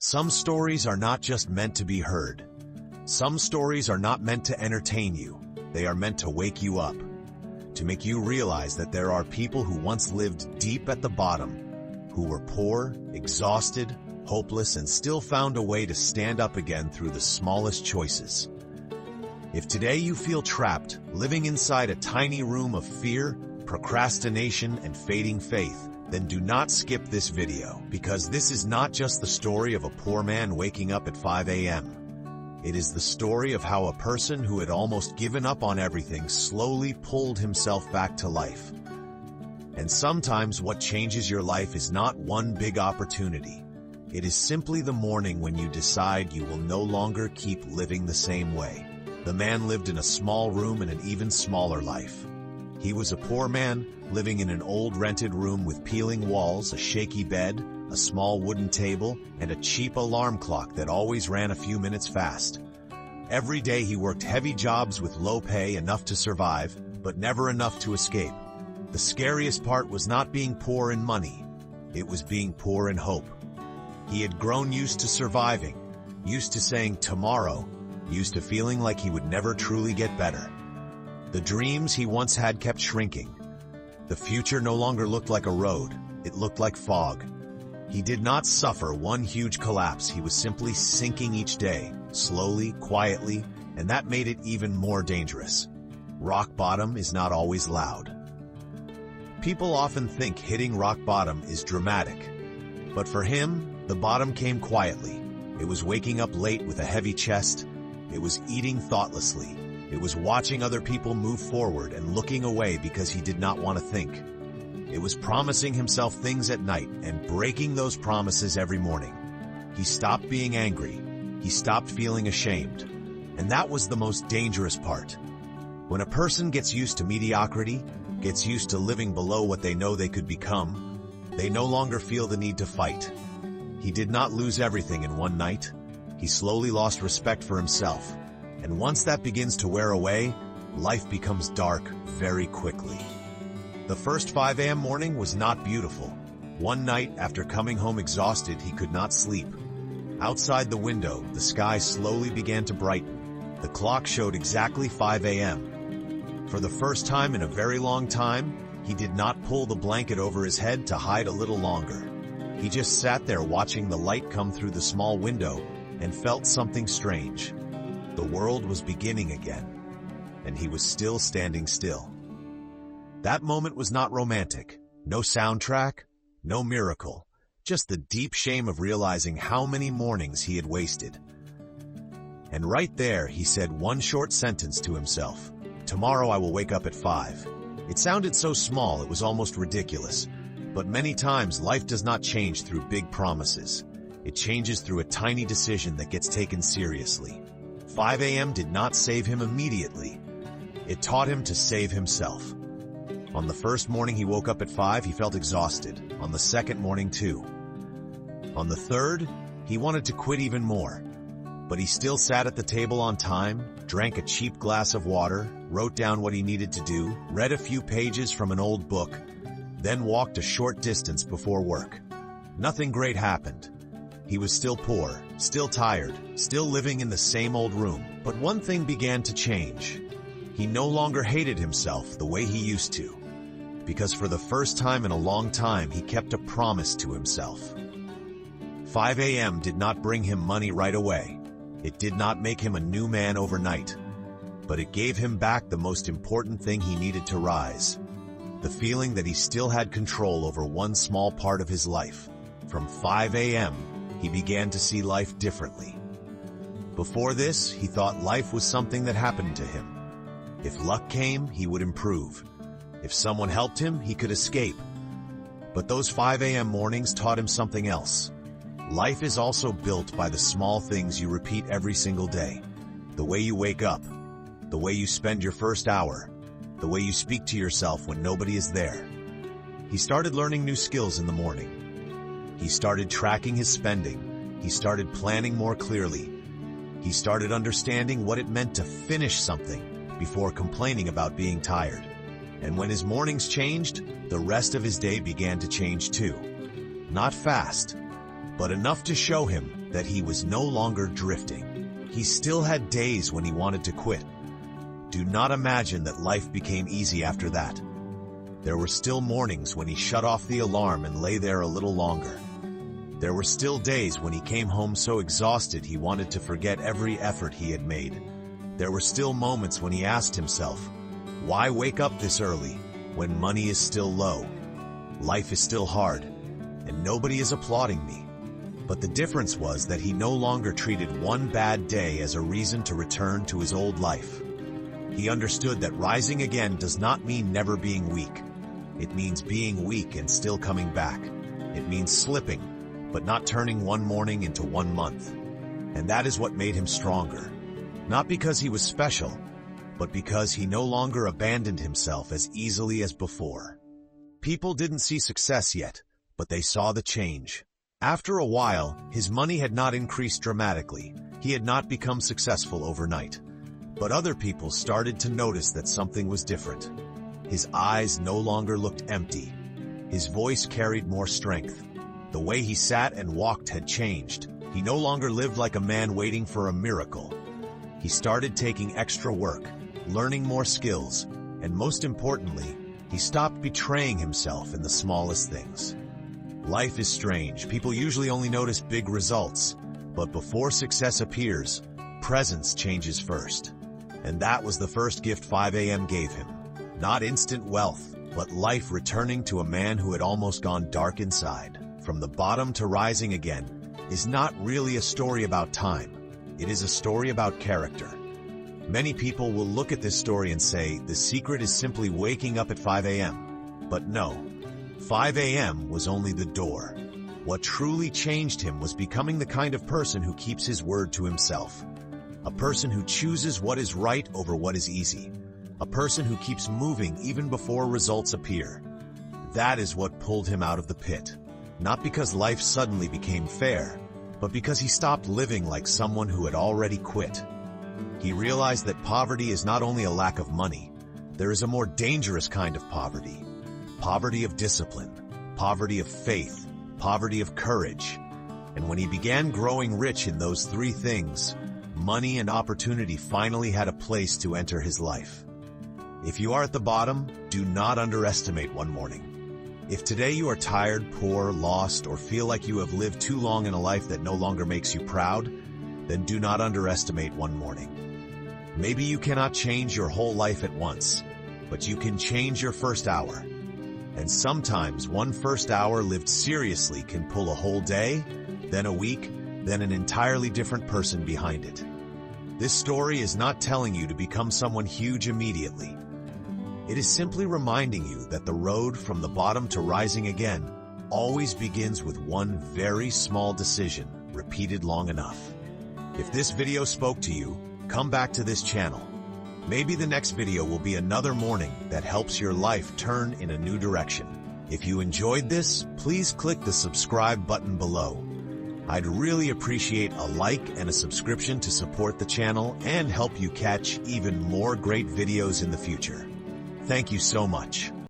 Some stories are not just meant to be heard. Some stories are not meant to entertain you. They are meant to wake you up, to make you realize that there are people who once lived deep at the bottom, who were poor, exhausted, hopeless, and still found a way to stand up again through the smallest choices. If today you feel trapped, living inside a tiny room of fear, procrastination, and fading faith, then do not skip this video, because this is not just the story of a poor man waking up at 5 a.m. It is the story of how a person who had almost given up on everything slowly pulled himself back to life. And sometimes what changes your life is not one big opportunity. It is simply the morning when you decide you will no longer keep living the same way. The man lived in a small room in an even smaller life. He was a poor man, living in an old rented room with peeling walls, a shaky bed, a small wooden table, and a cheap alarm clock that always ran a few minutes fast. Every day he worked heavy jobs with low pay, enough to survive, but never enough to escape. The scariest part was not being poor in money. It was being poor in hope. He had grown used to surviving, used to saying tomorrow, used to feeling like he would never truly get better. The dreams he once had kept shrinking. The future no longer looked like a road, it looked like fog. He did not suffer one huge collapse, he was simply sinking each day, slowly, quietly, and that made it even more dangerous. Rock bottom is not always loud. People often think hitting rock bottom is dramatic, but for him, the bottom came quietly. It was waking up late with a heavy chest, it was eating thoughtlessly, it was watching other people move forward and looking away because he did not want to think. It was promising himself things at night and breaking those promises every morning. He stopped being angry. He stopped feeling ashamed. And that was the most dangerous part. When a person gets used to mediocrity, gets used to living below what they know they could become, they no longer feel the need to fight. He did not lose everything in one night. He slowly lost respect for himself. And once that begins to wear away, life becomes dark very quickly. The first 5 a.m. morning was not beautiful. One night, after coming home exhausted, he could not sleep. Outside the window, the sky slowly began to brighten. The clock showed exactly 5 a.m. For the first time in a very long time, he did not pull the blanket over his head to hide a little longer. He just sat there watching the light come through the small window and felt something strange. The world was beginning again, and he was still standing still. That moment was not romantic, no soundtrack, no miracle, just the deep shame of realizing how many mornings he had wasted. And right there, he said one short sentence to himself, "Tomorrow I will wake up at 5. It sounded so small it was almost ridiculous, but many times life does not change through big promises. It changes through a tiny decision that gets taken seriously. 5 a.m. did not save him immediately. It taught him to save himself. On the first morning he woke up at 5, he felt exhausted. On the second morning too. On the third, he wanted to quit even more. But he still sat at the table on time, drank a cheap glass of water, wrote down what he needed to do, read a few pages from an old book, then walked a short distance before work. Nothing great happened. He was still poor, still tired, still living in the same old room. But one thing began to change. He no longer hated himself the way he used to, because for the first time in a long time he kept a promise to himself. 5 a.m. did not bring him money right away. It did not make him a new man overnight, but it gave him back the most important thing he needed to rise. The feeling that he still had control over one small part of his life. From 5 a.m., he began to see life differently. Before this, he thought life was something that happened to him. If luck came, he would improve. If someone helped him, he could escape. But those 5 a.m. mornings taught him something else. Life is also built by the small things you repeat every single day. The way you wake up, the way you spend your first hour, the way you speak to yourself when nobody is there. He started learning new skills in the morning. He started tracking his spending. He started planning more clearly. He started understanding what it meant to finish something before complaining about being tired. And when his mornings changed, the rest of his day began to change too. Not fast, but enough to show him that he was no longer drifting. He still had days when he wanted to quit. Do not imagine that life became easy after that. There were still mornings when he shut off the alarm and lay there a little longer. There were still days when he came home so exhausted he wanted to forget every effort he had made. There were still moments when he asked himself, why wake up this early when money is still low? Life is still hard, and nobody is applauding me. But the difference was that he no longer treated one bad day as a reason to return to his old life. He understood that rising again does not mean never being weak. It means being weak and still coming back. It means slipping, but not turning one morning into 1 month. And that is what made him stronger. Not because he was special, but because he no longer abandoned himself as easily as before. People didn't see success yet, but they saw the change. After a while, his money had not increased dramatically. He had not become successful overnight. But other people started to notice that something was different. His eyes no longer looked empty. His voice carried more strength. The way he sat and walked had changed. He no longer lived like a man waiting for a miracle. He started taking extra work, learning more skills, and most importantly, he stopped betraying himself in the smallest things. Life is strange. People usually only notice big results, but before success appears, presence changes first. And that was the first gift 5 a.m. gave him. Not instant wealth, but life returning to a man who had almost gone dark inside. From the bottom to rising again is not really a story about time. It is a story about character. Many people will look at this story and say, the secret is simply waking up at 5 a.m. But no, 5 a.m. was only the door. What truly changed him was becoming the kind of person who keeps his word to himself. A person who chooses what is right over what is easy. A person who keeps moving even before results appear. That is what pulled him out of the pit. Not because life suddenly became fair, but because he stopped living like someone who had already quit. He realized that poverty is not only a lack of money. There is a more dangerous kind of poverty. Poverty of discipline, poverty of faith, poverty of courage. And when he began growing rich in those 3 things, money and opportunity finally had a place to enter his life. If you are at the bottom, do not underestimate one morning. If today you are tired, poor, lost, or feel like you have lived too long in a life that no longer makes you proud, then do not underestimate one morning. Maybe you cannot change your whole life at once, but you can change your first hour. And sometimes one first hour lived seriously can pull a whole day, then a week, then an entirely different person behind it. This story is not telling you to become someone huge immediately. It is simply reminding you that the road from the bottom to rising again always begins with one very small decision, repeated long enough. If this video spoke to you, come back to this channel. Maybe the next video will be another morning that helps your life turn in a new direction. If you enjoyed this, please click the subscribe button below. I'd really appreciate a like and a subscription to support the channel and help you catch even more great videos in the future. Thank you so much.